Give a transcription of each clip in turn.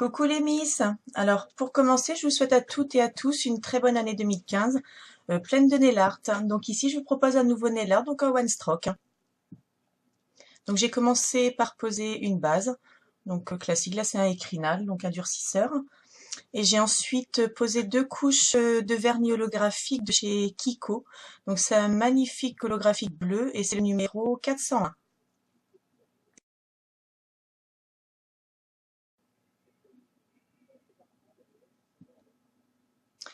Coucou les Miss! Alors pour commencer, je vous souhaite à toutes et à tous une très bonne année 2015, pleine de nail art. Donc ici, je vous propose un nouveau nail art, donc un one stroke. Donc j'ai commencé par poser une base, donc classique, là c'est un écrinal, donc un durcisseur. Et j'ai ensuite posé deux couches de vernis holographique de chez Kiko. Donc c'est un magnifique holographique bleu et c'est le numéro 401.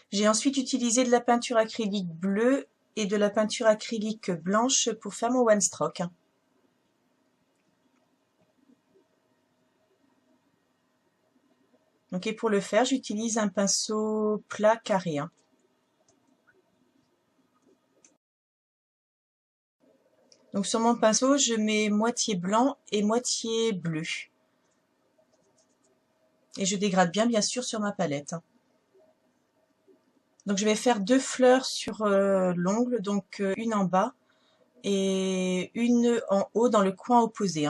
J'ai ensuite utilisé de la peinture acrylique bleue et de la peinture acrylique blanche pour faire mon one stroke. Donc, et pour le faire, j'utilise un pinceau plat carré. Donc sur mon pinceau, je mets moitié blanc et moitié bleu. Et je dégrade bien sûr sur ma palette. Donc je vais faire deux fleurs sur l'ongle, donc une en bas et une en haut dans le coin opposé.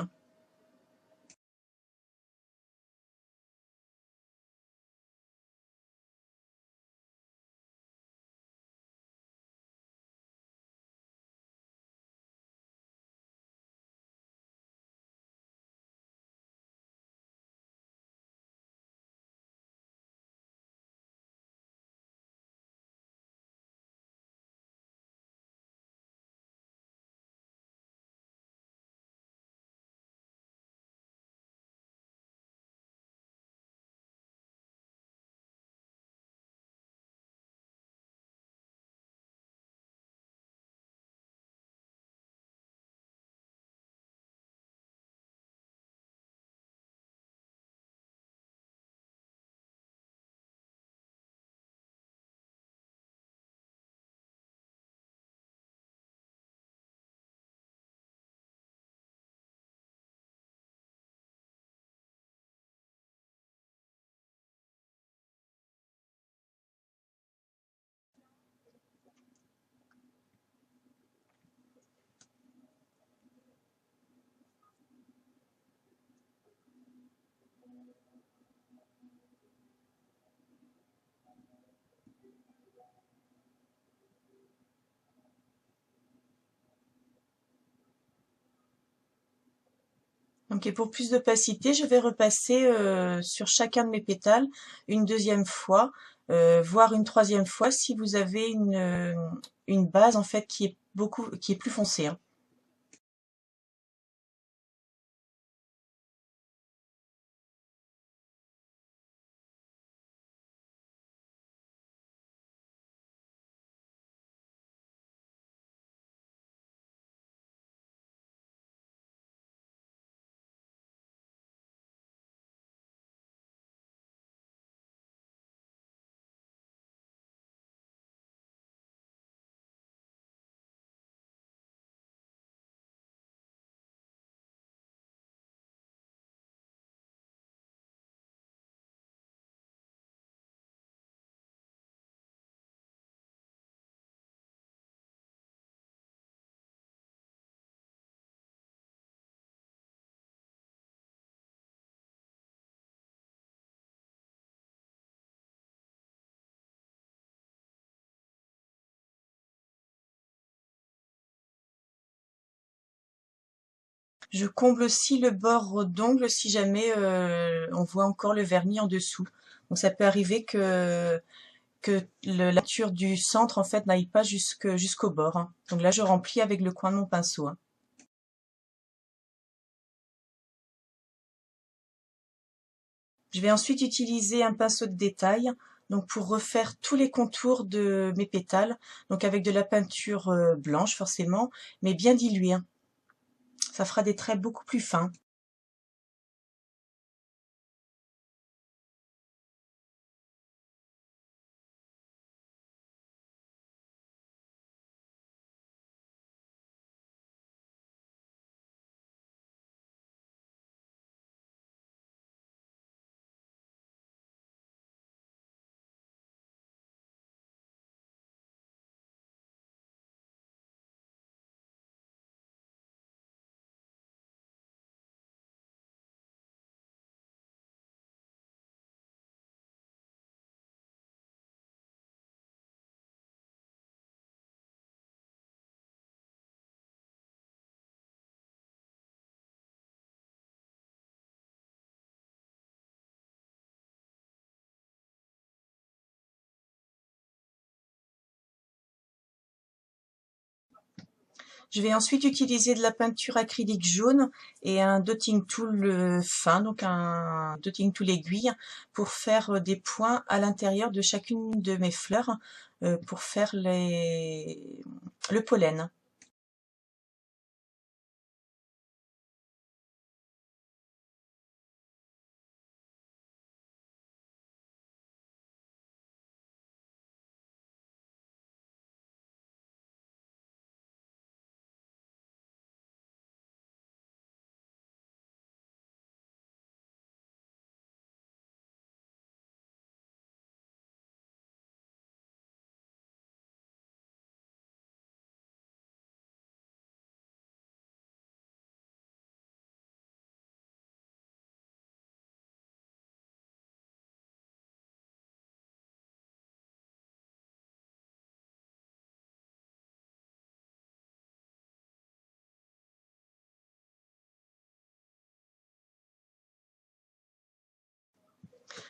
Donc, et pour plus d'opacité, je vais repasser sur chacun de mes pétales une deuxième fois, voire une troisième fois si vous avez une base en fait qui est plus foncée. Je comble aussi le bord d'ongle si jamais on voit encore le vernis en dessous. Donc ça peut arriver que la nature du centre en fait n'aille pas jusqu'au bord. Donc là je remplis avec le coin de mon pinceau. Je vais ensuite utiliser un pinceau de détail donc pour refaire tous les contours de mes pétales, donc avec de la peinture blanche forcément, mais bien diluée. Ça fera des traits beaucoup plus fins. Je vais ensuite utiliser de la peinture acrylique jaune et un dotting tool fin, donc un dotting tool aiguille, pour faire des points à l'intérieur de chacune de mes fleurs pour faire le pollen.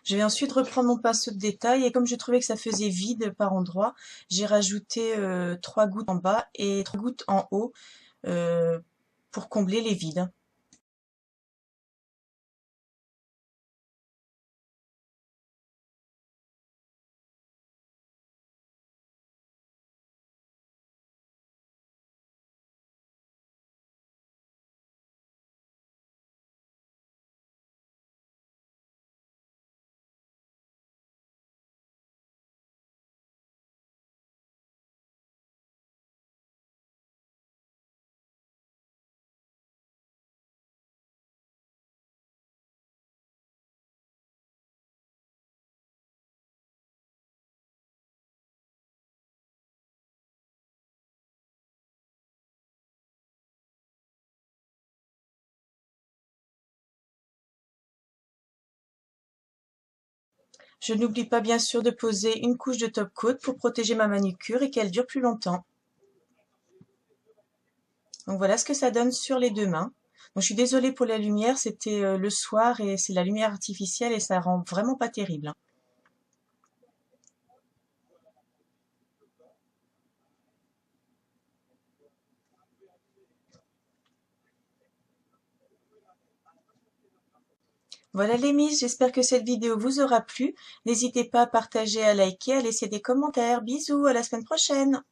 Je vais ensuite reprendre mon pinceau de détail et comme je trouvais que ça faisait vide par endroits, j'ai rajouté 3 gouttes en bas et 3 gouttes en haut euh, pour combler les vides. Je n'oublie pas bien sûr de poser une couche de top coat pour protéger ma manucure et qu'elle dure plus longtemps. Donc voilà ce que ça donne sur les deux mains. Donc je suis désolée pour la lumière, c'était le soir et c'est la lumière artificielle et ça rend vraiment pas terrible. Voilà les miss, j'espère que cette vidéo vous aura plu. N'hésitez pas à partager, à liker, à laisser des commentaires. Bisous, à la semaine prochaine.